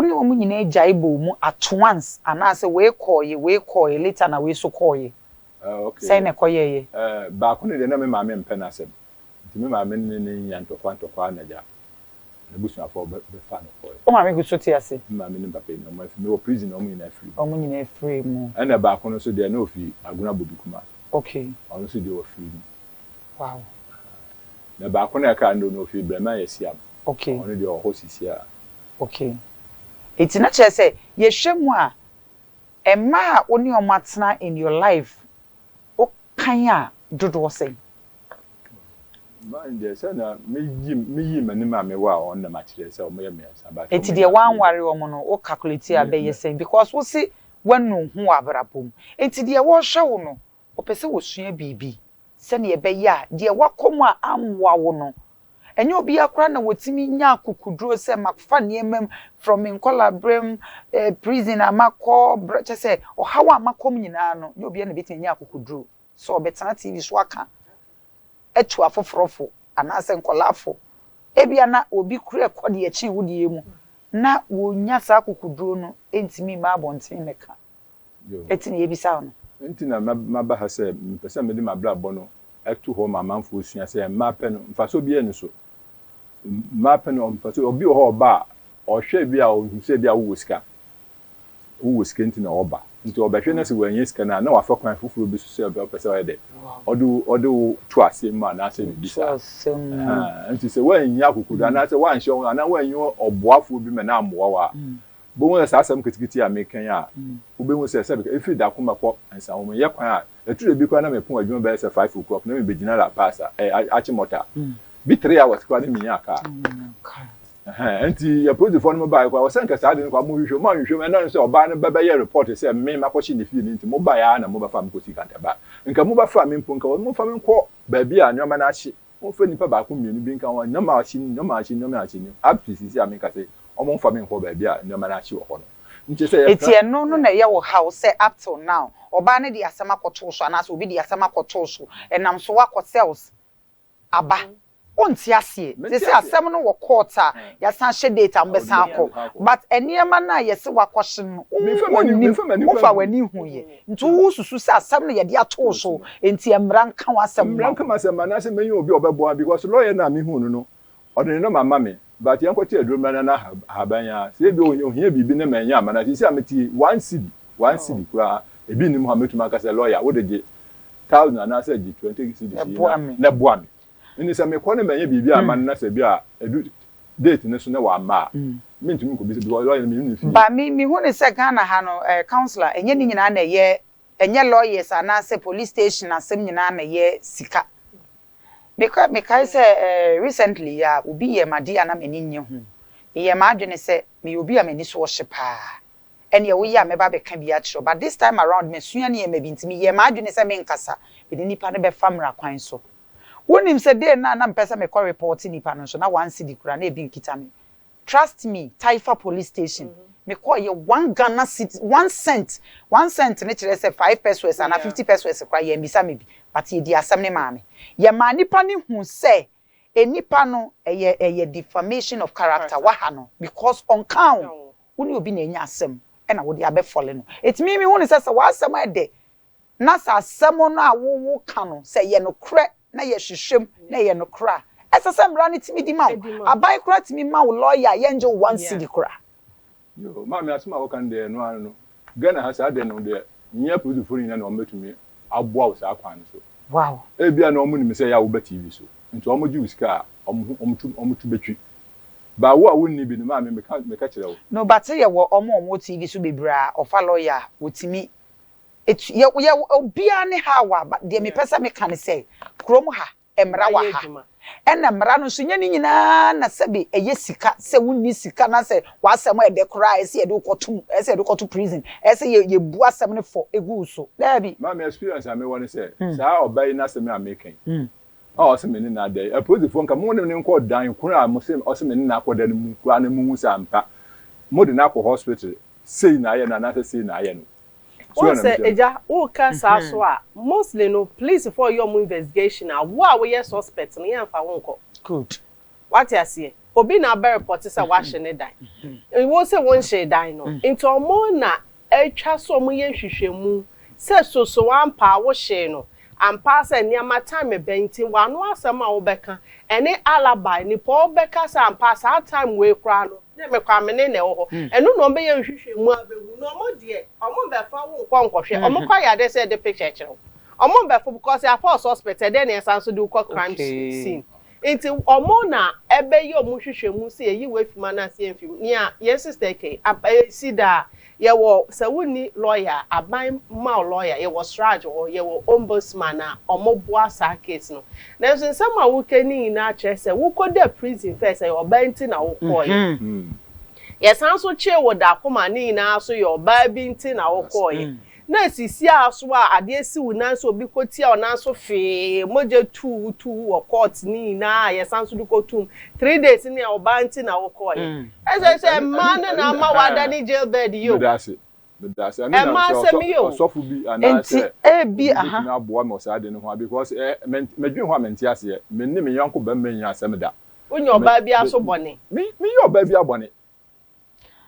ne omu nyina jaibo mu at once anase we koye later na we so koye okay say na koye ba ko ne de na me ma me mpɛ na asɛm nti me ma me ne nya ntokwa na ja na busu afọ be fa no koye o ma me go so ti ase ma me ne papa ni o ma fi me o prison o mu nyina free mu ɛna ba ko no so de na ofi aguna bobi kuma okay ono so de o free wow na ba ko na ka ndo no ofi brema yesiam okay ono de o hosisi a okay iti na che say ye hwemu a emma a oni omatena in your life o kan a dodo say man de say na me yi mani ma me wa on na ma kire say o me me saba iti de wan ware o mo no o calculate a be ye say because wo see wanu hu abrabom iti de wo hwe wo no o pese wo sua bibi se na ye be ya de wakom a amwa wo no enye obi akra na wotimi nya akukuduro se makfa niemem from Nkolabrem prison amakọ che se o hawa amakom nyina no nye obi na betimi nya akukuduro so obetana TV so aka etu afofrofo anase nkolafo ebia na obi kura ekode ye chi wudie mu na wonya sa akukuduro no entimi ma abonten meka etini yebisa no entina maba ha se mpese me de mabra bono etu ho mamanfo osua se mape no mfaso bia ni so mape no mfaso obi ho ba ohwe bia ohuse bia wo sika ntina oba nti obehwe na se wanye sika na wafa kwan fufuru bi so se obi pese oyede odo tu ase ma na se bibisa nti se wanya akukuda na se wanhye na wanyo oboafo bi me na amoa wa bo won sa asam kitikiti a mekan ya ube won se efi da kuma ko ansa wo ye kwan a etu bi kwa na me pon adwuma be se 5 o'clock na me begina la pasa achi mota bi 3 hours kwa na minya aka anti ya produce for no buy kwa wasan ka sa de kwa mo hwehwe na so oba na baba ye report se me makochi ni feel nti mo buy ya na mo ba fa me ko sika ntaba nka mo ba fa me mpo nka mo fa me ko ba bi a nyoma na achi mo fa nipa ba ko mienu bi nka won nyoma achi ni appreciate am nka se omo fa me ko ba bi a nyoma na achi wo ho no nti se eti eno no na ye wo house say up till now oba ne di asama koto so ana so obi di asama koto so enam so wakọ sales aba onti ase they say asem no wo court a ya san hye date am be san akọ but eniema na ye se wakọhye no wo fa wani hu ye nti wo susu se asem no ye de ato so enti emra nka wasem na se menyi obi obebo because lawyer na me hu no odene no mama me but yan kwati adroma na habanya se bi ohia bibi na manya amana se ameti 1 cedi kwa ebi ni Muhammad Tumaka se lawyer wo de 1000 na se 20 cedi na boami ni se me ko na manya bibi amana na se bi a edu date ne so na wa ma me ntumi ko bi se lawyer me ni fi ba mi hu ne se Ghana ha no counselor enye ni nyina na ye enye lawyers ana se police station asem nyina na ye sika because recently ya obi ye made ana meni nye hu ye ma adwene se me obi ameni so hye pa ene wo ya me ba be ka bia kiro but this time around me sua ne ye ma bi ntimi ye ma adwene se me nkasa be nipa ne be famra kwan so wonim se dey na mpesa me call report nipa no so na 1 cedi kura na e bi nkita me trust me Taifa police station me call ye 1 Ghana city 1 cent ne kire se 5 pesos and 50 pesos kwa ye mbisa me bi but ye di asem ne maame ye ma nipa ne hu se enipa no eye defamation of character waha no because on count woni obi na enya asem e na wo di abefole no etimi mi hu ne se wa asem ede na sa asem no a wo ka no se ye no kre na ye hwehwem na ye no kra esese mra ne timi di ma abai kra timi ma wo lawyer ye nje 1 cedi kra yo maame asema wo kan de no anu no Ghana ha sa de no de nya produce for nya na o metumi aboa wo sa kwan so wow ebia na omu ni me se ya wo ba TV so nti omu ji usika omu tu betwi ba wo a wonni bi no maame me ka kire wo no but ye wo omo TV so bebra ofa lawyer wotimi ye obia ne ha wa de me pesa me kan se krom ha emra wa ha ena mra no so nya ni nyina na sebe eye sika se wonni sika na se wasem e de kra ese ye de kotu prison ese ye bu asem ne for egu so dabi maame experience ame woni se saa obai na se me amekan o se me ni na dey approach phone ka mo ne nko dan kura mo se o se me ni na akoda ne mu kura ne mu sa ampa mo de na akọ hospital sei na aye na na sei na aye no so say eja o ka sa so a mostly no police for your investigation a wo a we suspect no yan fa wonko good what you say obi na be report say wa hye ne dan e wo say won hye dan no into omo na atwa so omo ye hwehwemu say so ampa wo hye no ampa say niam time benti wa no asem a wo beka ene alibi ni po beka say ampa sa time we kra no na me kwa me ne na wo ho eno no be ye hwehwemu abehu no omo de omo be fa wo nkwohwe omo kwa ya de say the picture kire omo be for because ya for suspect e dey na sanso do crime scene Inti omo na ebe ye omo hwehwemu se yi we fima na se enfim ni a ye sister ke si da ye wo se woni lawyer aban ma lawyer ye wo strage or ye wo ombudsman na omo boa sa case no na so nsema wo kani na che se wo ko da prison first ye oba nti na wo ko ye ye sanso che wo da koma ni na so ye oba bi nti na wo ko ye na sisi aso a ade si wu nanso obi kotia onanso fe moje tu wo court ni na ye sanso du kotum 3 days ni oba nti na wo ko ye say man na ma wada ni jail bed yo Medase ani na sofu bi ana say bi aha na boa me osade ne ho because medwen ho amenti ase me ni me yanko ba manya asem da onye oba bi aso bone me yo oba bi abone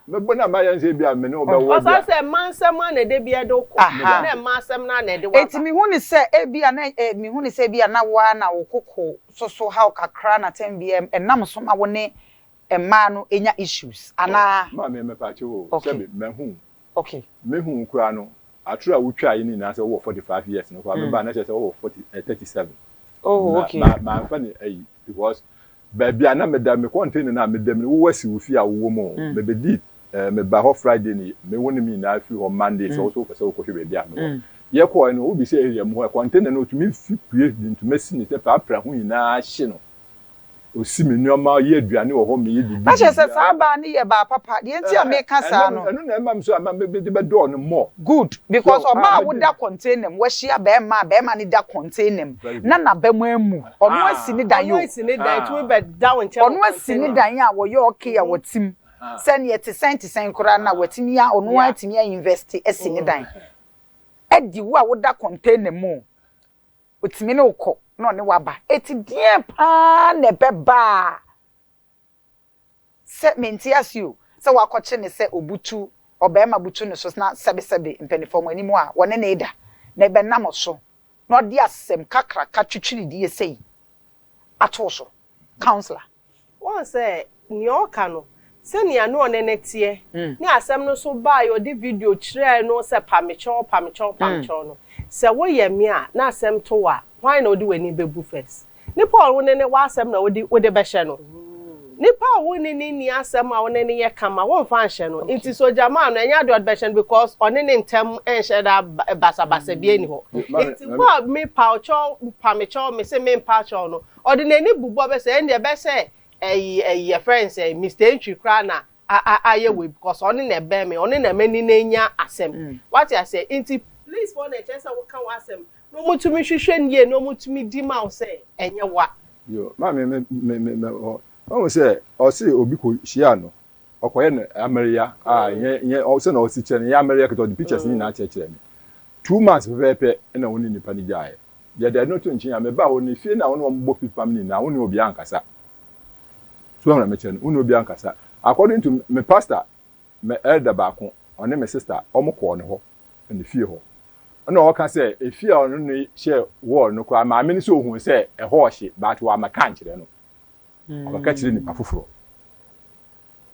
me bona ma yan se bi a me ne oba wo bia o say mansem na de bia do ko na mansem na de wa eti mi hu ni se bia na mi hu ni se bia na wa na wo kokko so ha kakra na 10 bm enam so ma wo ne emma no enya issues ana ma me pache wo se me hu okay me hu kura no atru a wutwa yi ni na se wo 45 years no kwa me ba na se wo 37 oh okay ma fa ni ayi because bia na me da me contain na me da me wo wasi wo fi a wo mo me be di me ba ho Friday ni me woni mi na fi ho Monday so so pese wo ko hwe be bia me ye ko no obi se area mo container no to me fi pue into mesi ni se pa pra ho nyina hye no osi me nyoma ye aduane wo ho me ye bibi a che se sa ba ni ye ba papa de enti a me ka sa no eno na emam so ama me be do no more good because oba wo da container wo hia be ma ni da container na ba mu amu ono asi ni dan yo ono asi ni dan to be down nche ono asi ni dan ya wo ye okay ya wo tim sen ye te sen kura na watimi ya ono atimi ya invest esi ni dan edi wo a wo da container mu otimi ne ukọ no ne waba eti die pa ne beba se menti asio se wakọche ne se obutu obema butu ne so na sebe mpenifo mo animu a wone ne eda na be nam so na odi asem kakra ka twitwiri die sei ato so counselor won say nyoka no se ni anu onene tie ni asem no so ba yo di video kire no se pamicho no se wo ye me a na asem to wa why no di weni bebu first ni Paul wonene wa asem na wodi be hye no ni Paul wonene ni asem a wonene ye kama won fa hye no inti so jama no enya do be hye because onene ntem enhye da basa bi eni ho inti Paul me Paul pamicho me se me Paul no ordinary bubo be se ende be se your friends say Mr. Entry kra na aye we because oni na be me oni na mani na nya asem what I say inti please for na chance we kan asem no mutumi hwehwe nie no mutumi di ma say enye wa yo ma me o say o say obi ko hia no okoye na America ye o say na o si chere ya America to the pictures ni na chere me 2 months pepe na woni nipa ni jae ye da no to nchin ya me ba woni fie na woni mo gbo family na woni obi ankasa so na me chere woni obi ankasa according to my pastor my elder baako one my sister omko ne ho ne fie ho na o ka say e fie ono ne share wall no kwa ma me ni so ohun say e ho hye but wa maka nkire no o ka kire ni pafoforo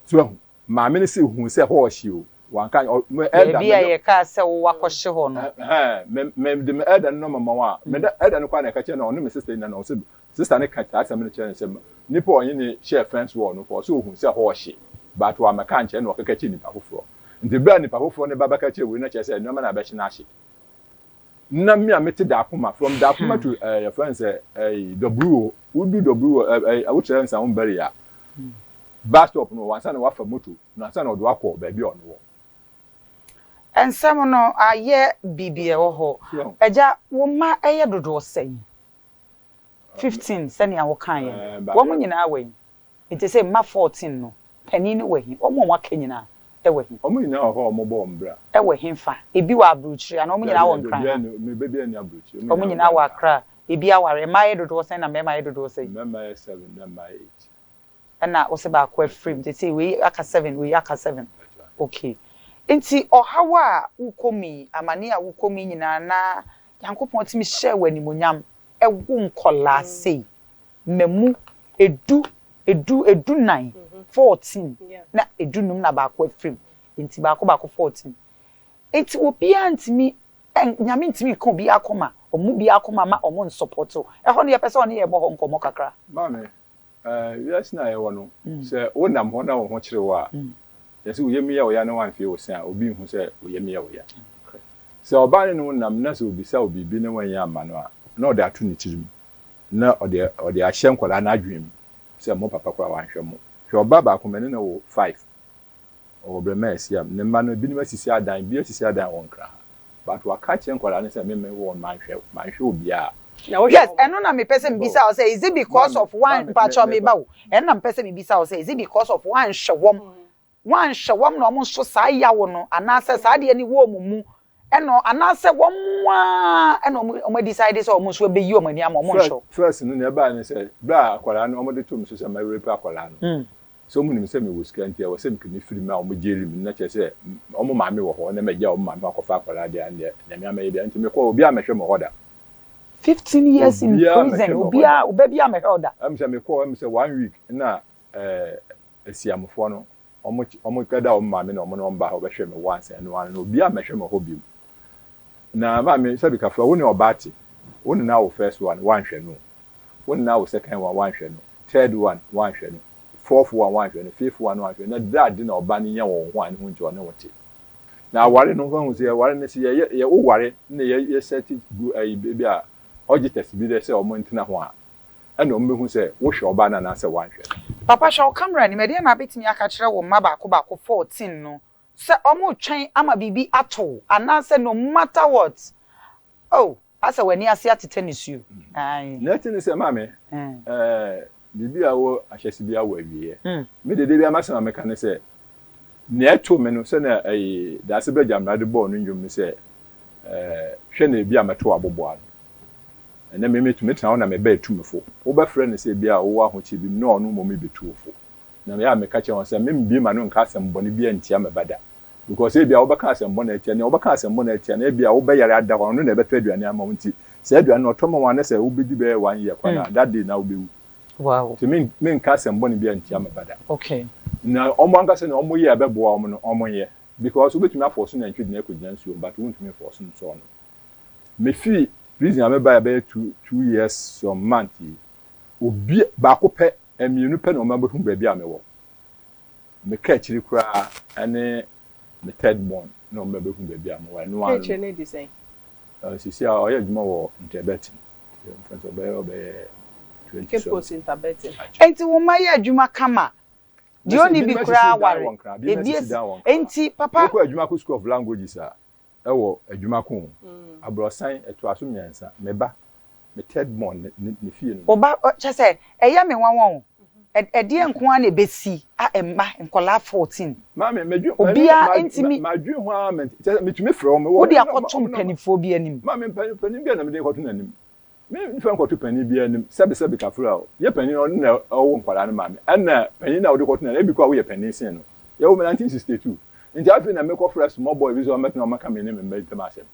so ma me ni se ohun say ho hye o wan kan my elder bia ye ka say wo wakɔhye ho no me de my elder no mama wa me da elder no kwa na ka kire na ono my sister na no so sister ne ka ta asem ne kire nsem nipa onye ne share fence wall no ko so ohun say ho hye but wa maka nkire na o ka kire ni pafoforo nti bra ni pafoforo ne baba ka kire we na kire say no ma na ba hye na hye na me a mete da akoma from da akoma to your friends W would be W I would say some barrier bus stop no one sana wa fa moto na sana odo akọ ba bi ono wo ensem no aye bibie wo ho eja wo ma eye dodo sen 15 sani awo kan ye wo mo nyina awen ite say ma 14 no pani ni wahi wo mo wa kanyina ewahi omo nyina ho omo bo mbra ewahi fa ebi wa abruchiri ana omo nyina wo nkran me bebi ani abruchiri omo nyina wa akra ebi aware ma ye dodo sen na me ma ye dodo sen me ma 7 na ma 8 na wo se ba ko frame te say we aka 7 we aka 7 okay enti ohawa ukomi amane a ukomi nyina na yankopon timi share wanimonyam ewu nkola sei memu edu 9 14 na edu num na ba ko frame enti ba ko 14 enti obi antimi nyame ntimi ko bi akoma omu bi akoma ma omo support e ho ne ye pese one ye bo ho nkomo kakra mame yes na ye wono se wonam ho na wo ho kire wa yesi wo yemi ya wo ya na wan fie wo se a obi hu se wo yemi ya wo ya se oba ne no nam na se obi sa obi bi ne wan ya ama no a na ode atu ne tirim na ode ahye nkola na adwem se mo papa kwa wan hwe mo hwe oba ba ko mene na wo 5 o brema esiam ne ma no bi ne masisi adan bi asisi adan won kra but wa ka che nkola ne se me wo man hwe obi a yes eno na me person bisa o say is it because of one pacho me ba o eno na person bisa o say is it because of one hwewom na omo so sa ya wo no anase sa de ni wo mu eno anase womwa eno omo decide so omo so be yi omo ni am omo hwo first no ne ba ne say bra akwala no omo de to me so say ma rape akwala no so mu ni se me wo skanti a wo se me kini firi ma omo jeri mi na che say omo ma me wo ho na me ja omo ma me akofa akwala de ande na me amaye bia nti me ko obi a mehwe mo hoda 15 years in prison obia obabia me hoda am say me ko am say 1 week na asiamfo no omo kada omo ma me na omo no mba ho be hwe me once and one no obia mehwe mo ho bi na ma me sabi ka fa woni obati woni na wo first one one hwe no woni na wo second one one hwe no third one one hwe no fourth one one hwe no fifth one one hwe no that na oba ne nya wo ho an ho nti ono wote na ware no ho se ware ne se ye wo ware na ye set ayi baby a ogites bi de se omo ntina ho a ana omo hu se wo hwe oba na na se one hwe papa show camera ni me de na betimi aka kire wo mma ba ko 14 no se omo twen ama bibi ato anase no matter what oh asa wani ase atete ne su ai nothing say mame bibi awo ahyesi bi awo awie me de bi amasema meka ne se ne eto me no se na da se beja mrade ball no ndwom se hwe na bi ameto abobo ano na me metumi tena na me ba etumfo wo ba frɛ ne se bi a wo ahochi bi no no mo me betuofo na me ya meka che won se me mbi ma no nka asem bone bi antia me bada because e bia wo baka asem bone atia ne wo baka asem bone atia na e bia wo ba yare ada ho no na beto aduane ama wonti se aduane no to mo wan se wo bedi be 1 year kwana that day na wo bewu wow to me nka asem bone bi antia me bada okay na omo anga se na omo ye abeboa omo no omo ye because wo betumi aforce na ntwedi na akogina nsuo but wo ntumi force no so no me fi reason am ba be 2 years some month obi ba ko pe emienu pe na o ma behu ba bi amewo me ka chiri kura ane me third born na o ma behu ba bi amewo no one che ne design sisi a o ye djuma wo Ntebeti in front of be 20 Ntebeti enti wo ma ye adwuma kama di oni bi kura ware enti papa ko adwuma ko school of languages a ewo adwuma ko abrosan eto aso miensa meba me third born ne fie no oba chese eya me wanwon edie nko a na besi a emma nkola 14 mama medwu obia entimi madwu ho a metumi frɛ me wo de akoto panifo bi anim mama pani bi na me de koto nanim me fa koto pani bi anim sebe kafura o ye pani no na owo nkwala no mama ana pani na wo de koto na ebi kwa wo ye pani sin no ye wo 1962 nti afi na me ko fresh small boy bi so metna maka me ne me mbe tamasem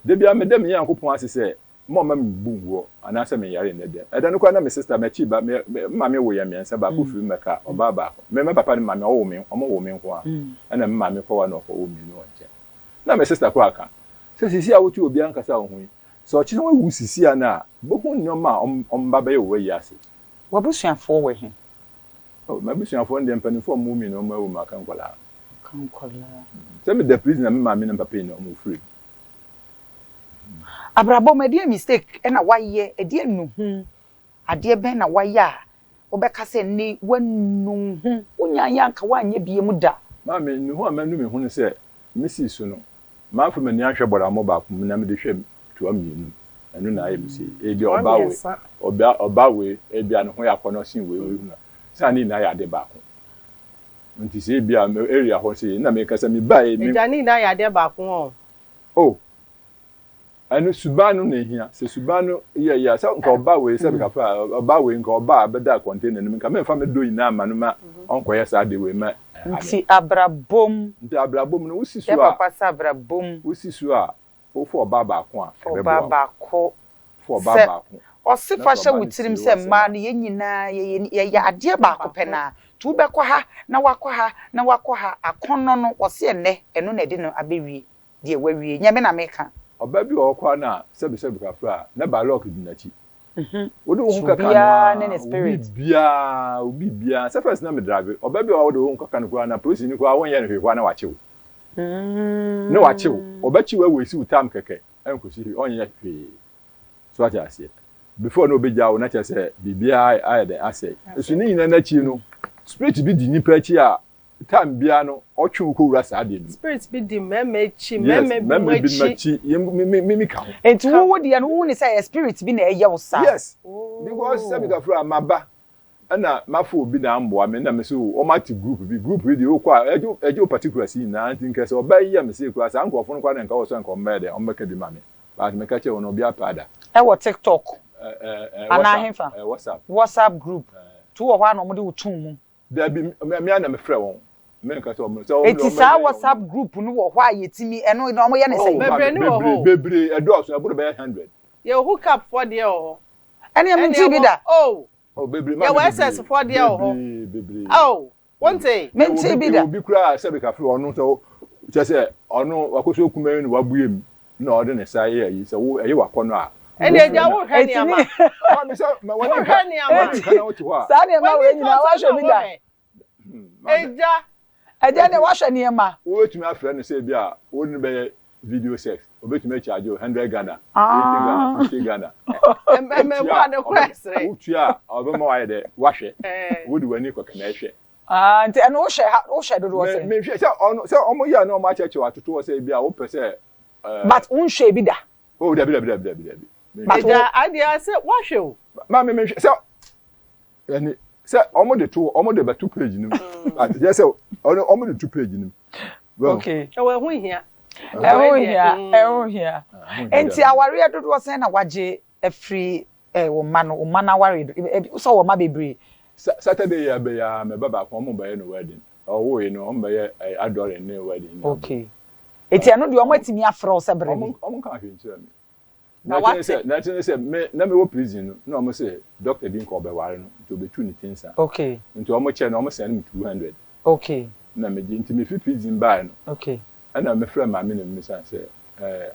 de bia me dem yankopon asese mo ma mbunwo anase me yare ne de eda no kwa na me sister me chi ba me mama wo ya miensa ba ko firi meka oba ba me papa ni mama wo me omo wo me nko a ana me mama ko wa no ko wo me no nche na me sister ko aka se sisi a wo ti obi ankasa wo hu so chi no wu sisi a na bohu nyoma omba ba ye wo yi ase wabusuafo we he o mabusuafo ndem panifo mu mi no ma wo maka nkola kankola se me the prison me mama ni papa ni omo free abrabo me die mistake na waye edie nuhu ade ben na waye a obeka se ni wanuhu unyanya nka wanye bie mu da mama nuhu amanu me hu se misi su no ma fa mani ahwe bora mo ba kum na me de hwem to amienu anu na ayi misi e bi oba we e bi anu ho yakono sin we hu na sani na ya de ba ko nti se bi am area ho se na me kasa mi ba e mi jani na ya de ba ko oh anu subanu na ehia se subanu ya se nka oba we se bika fa oba we nka oba beda container nim nka me fa me do ina ma no ma onko ya sa de we ma nti abrabom no wusi so ya a papa sa abrabom wusi so a wo fo oba ba ko a oba ba ko fo oba ba ko osifa hye wutirim se ma no ye nyina ye ade ba ko pe na tu be ko ha na wakọ ha akono no wose enne eno na de no abewie de wawie nyame na meka oba bi o kwa na sebi ka fra na ba lock di na chi wo hu kaka na spirit obi bia se first na me drive oba bi o hu kaka no na police ni kwa won ye no hwe na wachew ne wachew oba chi we si utam keke enkosi on ye hwe so aja ase before no be jawo na che se bibia aye de ase esu ni nyina na chi no spirit bi di nipa chi a time bia no otwe ko wura sa de no spirit bi di memechi meme ka ho enti wo de no wo ni say spirit bi na eye wo sa yes because se bika fura maba na mafo obi na amboa me na me so o mati group bi di o kwa ejo particular si na ntin kese oba yi me se kwa sa nkofo no kwa na nka wo so nka mmede o meka di mame but me ka che wono obi apada wo TikTok WhatsApp WhatsApp group tu wo hwa no mo de wutun mu da bi me na me frɛ won me nka so eti sa WhatsApp group no wo hwa yetimi eno no mo ye ne say bebre edo so aburo be 100 ye hook up for there o ene me ti bi da bebre ma ye SS for there o bebre one day me ti bi da obi kura se be ka frɛ onu so che se onu wakoso okumen no wabuem na ode ne sai yi se wo eye wakono a ene eja wo hwɛ ni ama me se ma woni hwɛ ni ama kana wo ti ho a sa ne ma we nyina wa hwɛ bi da eja ne wa hwɛ ni ma wo tumi afrɛ no se bi a wo ni be video sex obetumi charge 100 Ghana 80 Ghana me wa de kwesre wo tua obema wa ye de wa hwɛ wo di wani ko kana hwɛ nti eno wo hwɛ dodo wo se me hwɛ se omo ya na omo acheche wa toto wo se bi a wo pese but unhwɛ bi da dabi eja adia se wa hwɛ o ma me hwɛ se yani se omo de betu page nim ya se omo de 2 page nim okay we hu hia enti aware dodo wo se na waje afri wo ma na aware so wo ma bebre Saturday ya be ya me baba ko mo baye no wedding wo yi no mo baye adore ne wedding okay eti anu de o matimi afro se bre mi o kan hwe nkyere mi na se me na me wo prison no na o say doctor din ko be ware no to be tu ni tinsa okay nti o mo che no o mo send me 200 okay na me ji nti me fi prison buy no okay ana me frɛ ma me na me san se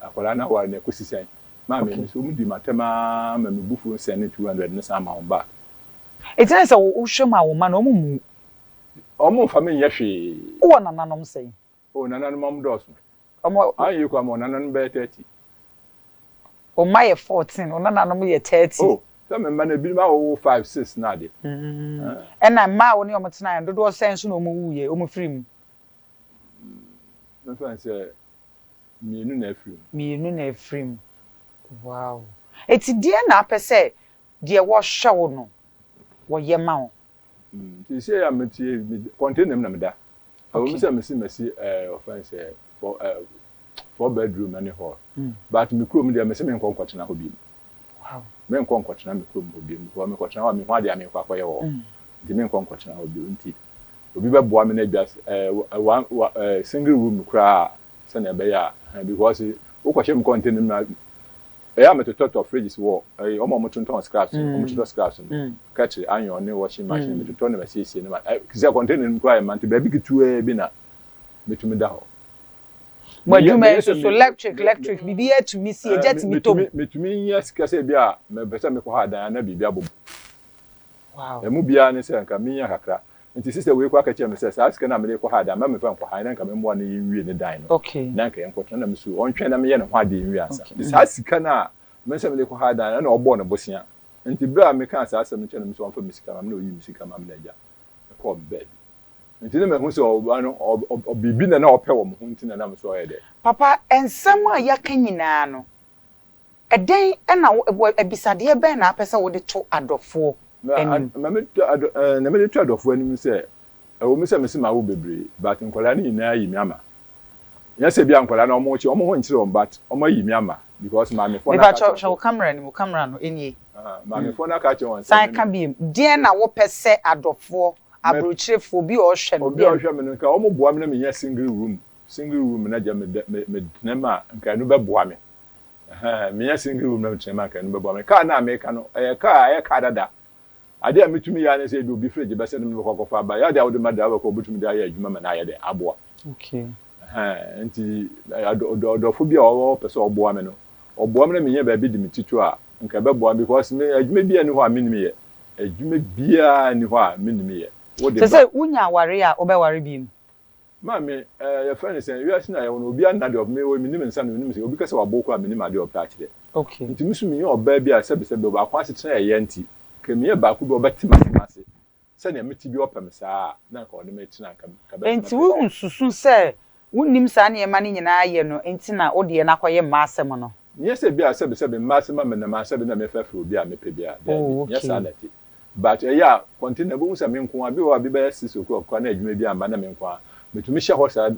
akwara na ware na kosisen ma me so mu di matema ma me bufu send 200 ne sa ma on ba eti na se wo hwɛ ma wo ma na o mu fa me nyɛ hwe wo nananom sei o nananom am dos omo ayi kwa mo nananom be 30 o ma ye 14 o nananom ye 30 oh so me na bi ma wo 5 6 na de na ma wo ne o mtena ndo do sense no mo wuye o mo free me fan se mienu na free wow eti die na apese die wo hwe wo no wo ye ma wo ti se ya metie container na me da o mi se mesi o fan se for bedroom and hall but me krom dia me se me nkonkotena ho bi wow me nkonkotena me krom ho bi me nkotena wa me ho ade ame kwakoye wo di me nkonkotena ho bi nti obi be boa me na bia single room kra se na be ya because o kwahye me container na ya me to tot of fridges wo o mo tonton scraps o mo tonton scraps catch iron ne washing machine me to ton na siesie na kizia container no kra man to be bikitu bi na metumi da ho Maduma so electric bibia to me see jet me to metumi yes kase bia me pese me ko ha dan na bibia bobo wow e mu bia ne se nka minya kakra nti sister we kwa kache me se sa aska na me ko ha dan ma me fa ko ha na nka me mbo na yiwie ne dan no okay na nka yenko na me so ontwe na me ye ne ho ade yiwie asa sa sika na me se me ko ha dan na obo na bosia nti bra me kan sa asa me che na me so onfa misika ma me na oyi misika ma me na ja ko bed nti ne me hu so bibi na opɛ wo mo nti na me so ɔyɛ de papa ensam a yaka nyina no eden na ebisade bɛn na apɛsɛ wo de to adɔfo na me de to adɔfo anim sɛ wo me sɛ me se ma wo bebre but nkwala ne nyina yi mi ama Yes, be uncle and almost almost but almost yamiama because my phone. If I camera and camera no any. My phone I catch on. Sign can be dear na wo pese adofo abrochirefo bi o hwe no. Obi o hwe me no ka omo boa me na me single room na ja me nema nka no be boa me. Me single room na me nema nka no be boa me. Ka na me ka no ka dada. Ade a metumi ya na say do bi fridge be se no me kokofa ba. Ya de awde mada ba ko butumi da ya adwuma me na ya de aboa. Okay. Nti adofo bi a o pese oboa me no. Oboa me na me nya ba bi di mititu a nka be boa because me adwuma bi ani ho a minimi ye. Adwuma bia ni ho a minimi ye. Se say unya ware a obeware bi mu. Mami your friend say you ask na you no obi anade of me we minim nsa no minim say obi kase waboko a minim ade of touch there. Okay. Nti musu mi oba bi a sebe ba kwa se tena ye nti. Kemiye ba ku bi obeti mase. Se na meti bi opem saa na ka ode me tena ka be. Enti wo nsusu se wonnim saa ne ma ne nyina ye no enti na ode na koye ma asem no. Yes e bi a sebe ma asem ma na ma sebe na me fefe obi a me pe bi a. Yes alati. But yeah, continue bo musa me nko abi wa bi ba 6 o'clock kwa na adwuma bi amba na me nko a metumi hye ho saa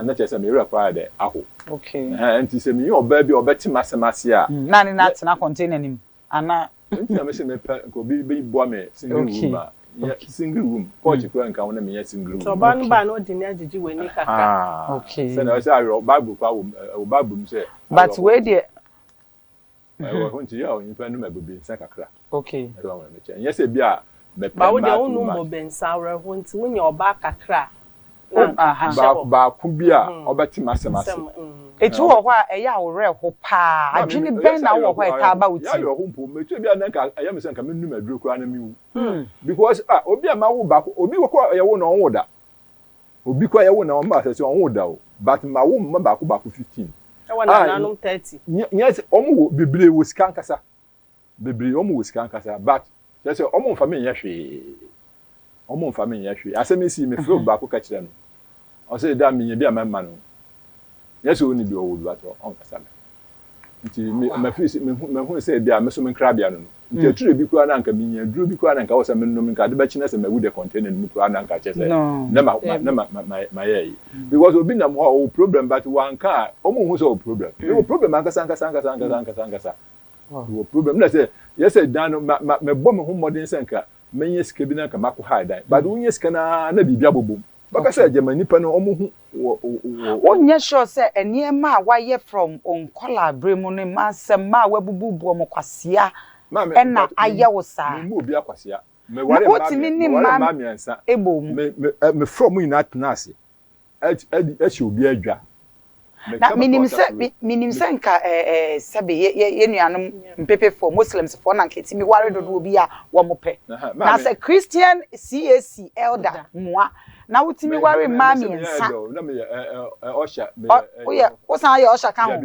na chese me wura kwa de aho. Okay. Nti se me oba bi obeti masemase a. Na ne na tena container nim. Ana nti na me se me ko bi bo me single room a. Yeah, single room. Coach kwa nka wona me single room. So ban ba no di ni agigi we ni kaka. Okay. Se na say ayo Bible kwa wo Bible mu say. But where dey wo hunti ya onyi pa no mabubi nsa kakra. Okay. Ewa me che. Yes e bi a me pe. Ba wo de onu mo bensa wra hunti wonya oba kakra. Ba ku bi a obeti masemase. Etu wo ho a eya awore ho pa adwene ben na wo ho eta ba uti. Ya yo ho mpo metu bi a na nka aya me se nka menum aduro kura na miwu. Because obi a ma wo ba obi wo ko ye wo na onwo da. Obi ko ye wo na omba se onwo da o. But ma wo mma ba ko 15. E wo na nanum 30. Yes omo wo bebre wo sika nkasa. Bebre omo wo sika nkasa but just say omo mfa me nya hwe. Omo mfa me nya hwe. Asemi si me fro ba ko ka kire no. O say da me nya bi a ma no. Yes oni bi o wo ba to on kasa me. Nti me fi me hu say bia me so me nkra bia no. Nti ature bi kura na nka me nya duro bi kura na nka wo say me no me nka de ba china say me wu de container mu kura na nka che say. Na ma ye. Because obi na mo o problem but one ka omo hu so problem. No problem ankasa. Wo problem na say yes dan me bom hu modern senka menye sika bi na nka mako hide. But unye sika na bibia bobom. Baka say Germany pa no omo hu onye sure say eniema a waye from onkola bremu ne masem ma wabububu omo kwasea na aye wo saa me obi akwasea me ware ma miensa ebom me from ina tenase e obi adwa na minim se nka sebe ye nuanom mpepe for muslims for na nketi mi ware dodo obi a wo mo pe na say Christian CAC elder moa na wutimi ware ma miensa na me osha me oye wo san ye osha kan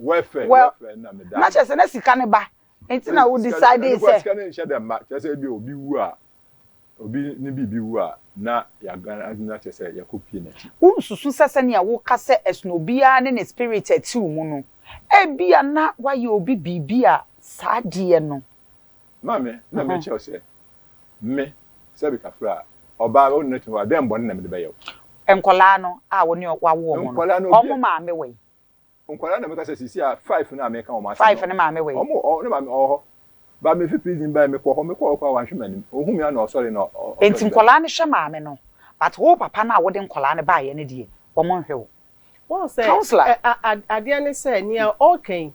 welfare na me da na chese na sika ne ba enti na wo decide say sika ne shede ma chese bi obi wu a obi ni bibi wu a na ya na chese ya kopie na chi unsusu sese ne ya wo kase esnobia ne spirit ati mu no ebia na waye obi bibia saade no mame na me che ose me sabi kafra oba o netu wa dem bon na me de bayo enkola no a woni wawo mo omo ma me we enkola na me ka se sisi a 5 na me ka o ma 5 na ma me we omo ne ma me oho ba me fi prison ba me ko kwa wan hwemani ohumi na osori na enti enkola ne hwe ma me no but wo papa na wo de enkola ne ba ye ne de omo hwe wo won say ade ne say ne okay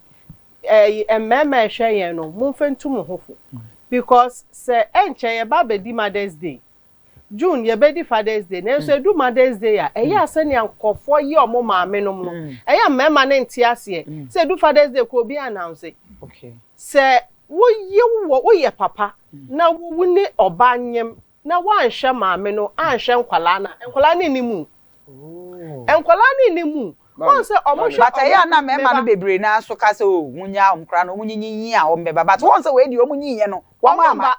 mama hwe yen no mo mfentum hofo because say enche ye ba be di Mother's Day June ye be di Father's Day na so do Mother's Day a eya asane ankofo ye omo maame no no eya mama ne ntia ase say do Father's Day ko bi announce okay say wo ye papa na wo ne obanyem na wan hwe maame no anhwe nkwala na ni mu nkwala ni mu won say omo hwe but eya na mema no bebre na so ka say o munya omkra no munyinyi a ombeba but won say we di omunyiye no wa mama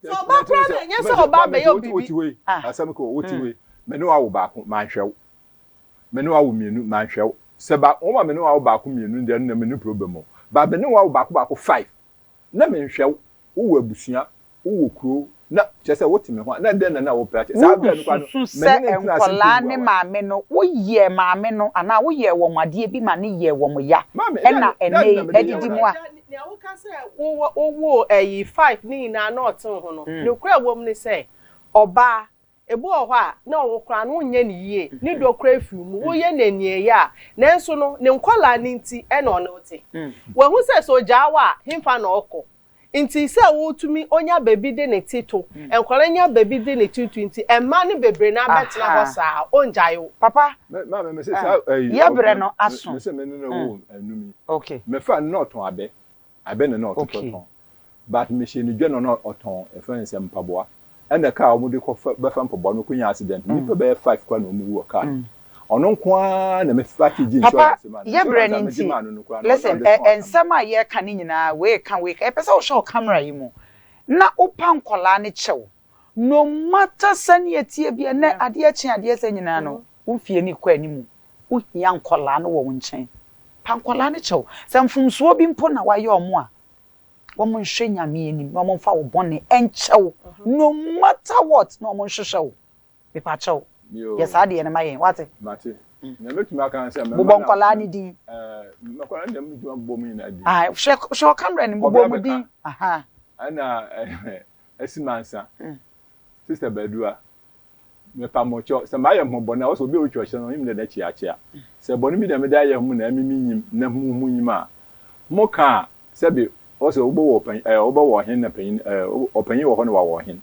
so ba problem yen say oba be yo bibi asam ko woti we me no awo ba ko man hwew me no awo mienu man hwew se ba o ma me no awo ba ko mienu de na me no problem ba me no awo ba ko 5 na me hwew wo abusua wo kuro na chese woti me ho na den na wo pra sa bra no kwa no me nkola ne maame no wo ye maame no ana wo ye wo mwade bi ma ne ye wo mo ya na ene edidi mu a ne wo ka se wo 5 ni na na oten ho no ne kura wo mu ne se oba ebu ho a na wo kura no nye ne yie ni do kura afi mu wo ye nanie ya nanso no ne nkola ne nti e na ono te wo hu se so jawa himfa na okọ inti se wo tumi onya baby de ne tito enkwara nya baby de ne tito inti emma ne bebre na betena ho saa onjayo papa me se ya bre no aso me se me no wo anumi okay me fa no ton abe ne no ton but me she ni dwe no oton e fa nse mpaboa ena ka o mu de ko be fa mpaboa no kunya accident ni pe be 5 kwa no mu wo ka ono nkwa na me fati ji insurance man ya bre ni nti listen ensama ye ka ni nyina we ka e pesa o show camera yi mu na opa nkola ne chew no matter sani etie bia na ade achi ade se nyina no wo fie ni kwa ni mu wo hia nkola no wo nchen pa nkola ne chew samfumsuo bi mpo na wa ye omo a wo mo nhwe nyame ni wo mo fa wo bone enchew no matter what no mo nhwehwe me pa chew yes ade na mayen wate mate na metu maka say me bo nkola ni din nkola na me tu bo mu ina di show camera ni bo mu din aha ana esimansa sister bedua me pa mocho se maye mo bona wo so bi o church no him na chi achia se boni mi da me da ye hu na mimi nyim na mu nyim a mo ka se bi o so wo wo pan wo wo hin na pan opanyi wo ho na wo hin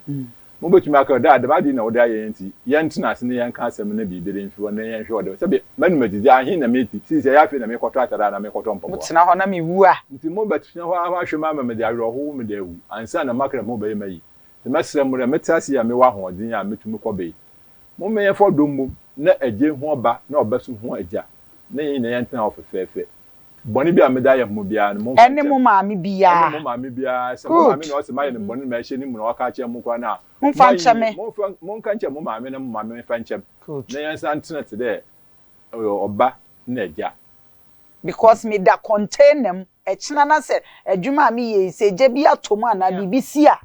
mo betumi aka da ba di na wo da ye nti ye ntina ase ne ye nka asem na bibire mfi wo na ye nhwe wo de se bi manu madidi ahin na meti si se ya fe na me koto atara na me koto mpobo mo tina ho na me wu a nti mo betumi ho ahwe ma me de awro ho me de wu ansa na makra mo be mayi te mesre mo re metasi ya me wa ho odin ya metumi ko be mo me ye fo dombo na aje ho oba na obasu ho aja na ye na ye ntina ofefefe boni bi ameda ye mo bia no mo ene mo maami bia ene mo maami bia se mo maami no se maye ne boni ma hye ni mu na waka che mo kwa na mo fa ncheme mo nka nche mo maami na mo maami fa nche na ye nsa ntina te de oba na aja because me da contain them e china na se adwuma mi ye se je bia tomu ana bibisi a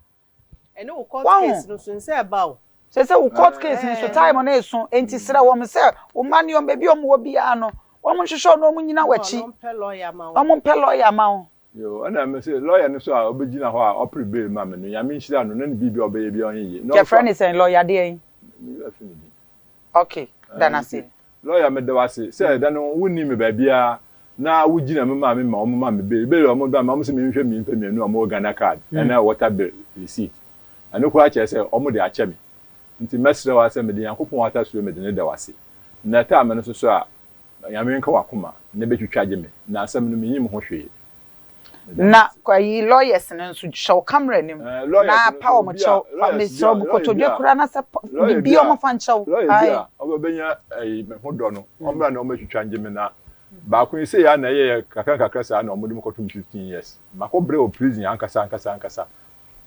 ene wo court case no so nse ba o se wo court case ni so time na eso enti sira wo me se wo mani o bebi o mo wo bia no wo mo hwehwe no mo nyina wachi wo mo pe lawyer ma wo yo ana me se lawyer no so a obegina ho a oprebe ma me no ya me nhira no na bibi obeye bi onye no your friend is a lawyer dey okay dana say lawyer me de wase say da no wuni me ba bia na wugina me ma o ma me be o mo ba ma mo se me nhwe me mpa me no o mo Ghana card na water bill receipt ana ko a che say o mo de ache me nti mesre wase me de yankopon wata so me de ne de wase na ta me no so a yame nka wakoma ne betwitwaje me na asem no menyim ho hwe na kwa yi lawyers ne nso show camera nim na power mo chow me so bu kotodwe kura na se bi o mo fan chow ai obebenya me ho do no omra na o metwitwaje me na ba ko ise ya na ye kakaka sa na o mo dim kotum 15 years makobre o prison ankasa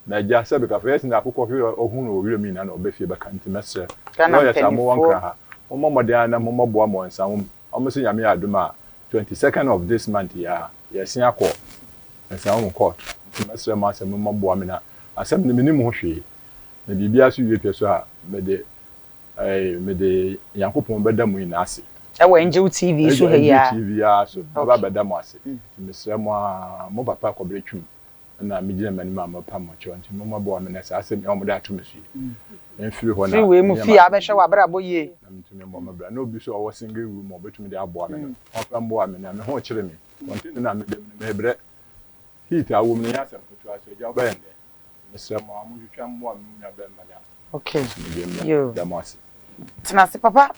na ja se be ka first na akoko hwe ohun no owire mi na obefie be kan ti messe lawyers amo wankra ha o mo modern na mo boa mo nsa almost yami aduma 22nd of this month ya sin akọ nsa on court mesre ma asem mo bo amina asem ne minim ho hwe na bibia so wie peso a me de yankopon beda mu ina ase e we nje TV so he ya TV ya so baba beda mu ase mesre mo papa ko bretwum na me gina mani ma pa mo cho nti mo bo amina sa asem o mo da to mesu enfiri ho na fi we mu fi abehwe wa bra boye na mtumi mo mabra na obi so owo single room obetumi de abo amena ofa mbo amena me ho kire me kontinu na me dem me bre heat awo me ya sam to aso ja ba yende mesra mo amu twam mo am nya ba mala okay yo damasi tena se papa